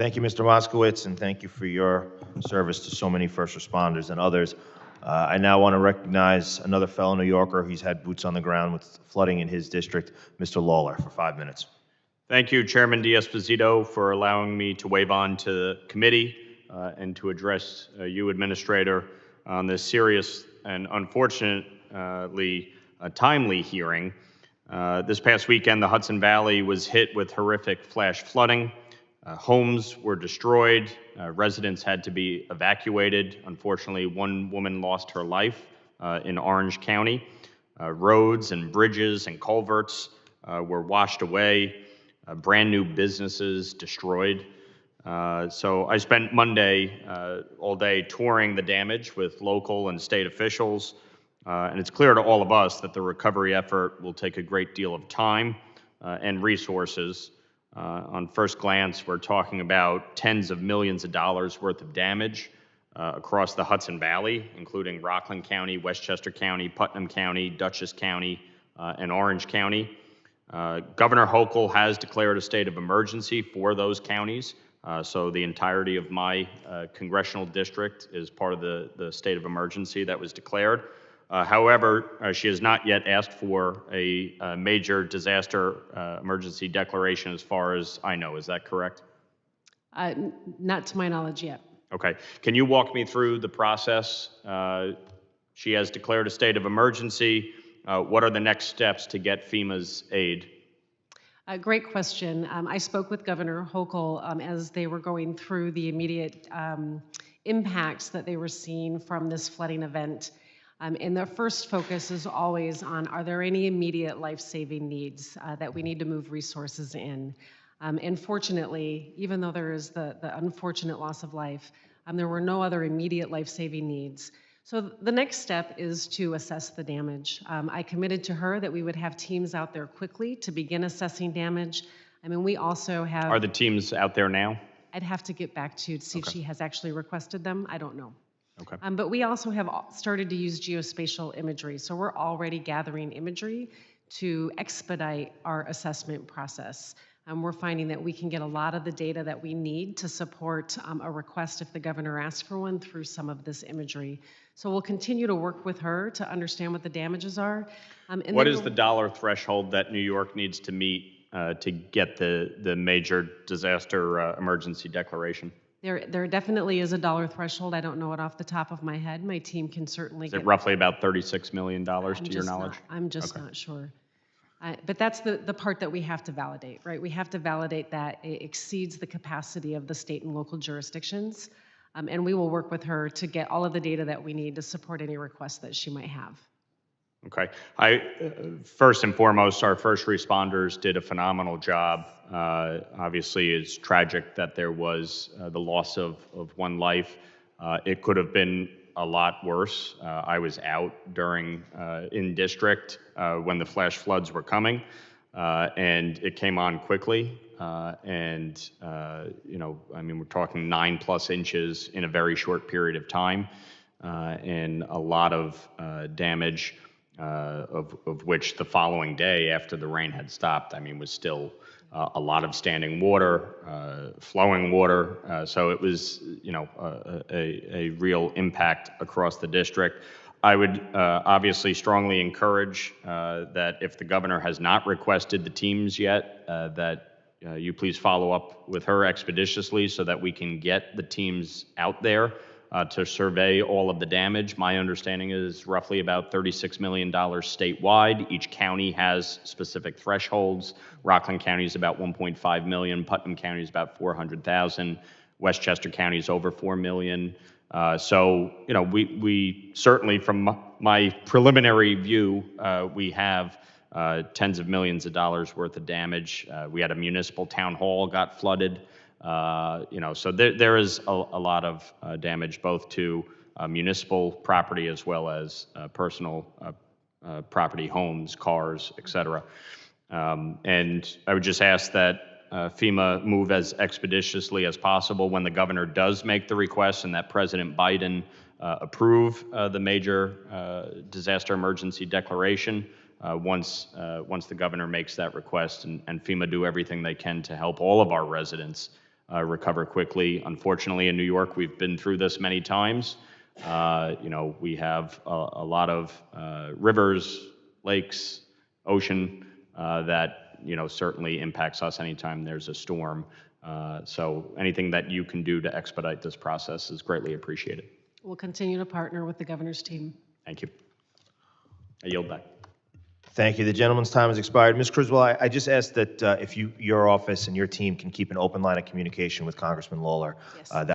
Thank you, Mr. Moskowitz, and thank you for your service to so many first responders and others. I now want to recognize another fellow New Yorker. He's had boots on the ground with flooding in his district, Mr. Lawler, for 5 minutes. Thank you, Chairman D'Esposito, for allowing me to wave on to the committee and to address you, Administrator, on this serious and unfortunately timely hearing. This past weekend, the Hudson Valley was hit with horrific flash flooding. Homes were destroyed. Residents had to be evacuated. Unfortunately, one woman lost her life in Orange County. Roads and bridges and culverts were washed away. Brand new businesses destroyed. So I spent Monday all day touring the damage with local and state officials. And it's clear to all of us that the recovery effort will take a great deal of time and resources. On first glance, we're talking about tens of millions of dollars worth of damage across the Hudson Valley, including Rockland County, Westchester County, Putnam County, Dutchess County, and Orange County. Governor Hochul has declared a state of emergency for those counties, so the entirety of my congressional district is part of the state of emergency that was declared. However, she has not yet asked for a major disaster emergency declaration as far as I know. Is that correct? Not to my knowledge yet. Okay. Can you walk me through the process? She has declared a state of emergency. What are the next steps to get FEMA's aid? Great question. I spoke with Governor Hochul as they were going through the immediate impacts that they were seeing from this flooding event. And their first focus is always on, are there any immediate life-saving needs that we need to move resources in? And fortunately, even though there is the unfortunate loss of life, there were no other immediate life-saving needs. So the next step is to assess the damage. I committed to her that we would have teams out there quickly to begin assessing damage. I mean, we also have... Are the teams out there now? I'd have to get back to see if she has actually requested them. I don't know. Okay. But we also have started to use geospatial imagery. So we're already gathering imagery to expedite our assessment process. We're finding that we can get a lot of the data that we need to support a request if the governor asks for one through some of this imagery. So we'll continue to work with her to understand what the damages are. What is the dollar threshold that New York needs to meet to get the major disaster emergency declaration? There definitely is a dollar threshold. I don't know it off the top of my head. My team can certainly get... Is it roughly about $36 million to your knowledge? I'm just not sure. But that's the part that we have to validate, right? We have to validate that it exceeds the capacity of the state and local jurisdictions. And we will work with her to get all of the data that we need to support any requests that she might have. Okay. First and foremost, our first responders did a phenomenal job. Obviously, it's tragic that there was the loss of one life. It could have been a lot worse. I was out during in district when the flash floods were coming, and it came on quickly. You know, I mean, we're talking 9+ inches in a very short period of time, and a lot of damage. Of which the following day, after the rain had stopped, I mean, was still a lot of standing water, flowing water. So it was, you know, a real impact across the district. I would obviously strongly encourage that if the governor has not requested the teams yet, that you please follow up with her expeditiously so that we can get the teams out there to survey all of the damage. My understanding is roughly about $36 million statewide. Each county has specific thresholds. Rockland County is about 1.5 million. Putnam County is about 400,000. Westchester County is over 4 million. So, you know, we certainly, from my preliminary view, we have tens of millions of dollars worth of damage. We had a municipal town hall got flooded. You know, so there is a lot of damage both to municipal property as well as personal property, homes, cars, etc. And I would just ask that FEMA move as expeditiously as possible when the governor does make the request, and that President Biden approve the major disaster emergency declaration once the governor makes that request, and FEMA do everything they can to help all of our residents recover quickly. Unfortunately, in New York, we've been through this many times. We have a lot of rivers, lakes, ocean that, certainly impacts us anytime there's a storm. So anything that you can do to expedite this process is greatly appreciated. We'll continue to partner with the governor's team. Thank you. I yield back. Thank you. The gentleman's time has expired. Ms. Criswell, I just asked that if your office and your team can keep an open line of communication with Congressman Lawler. Yes. That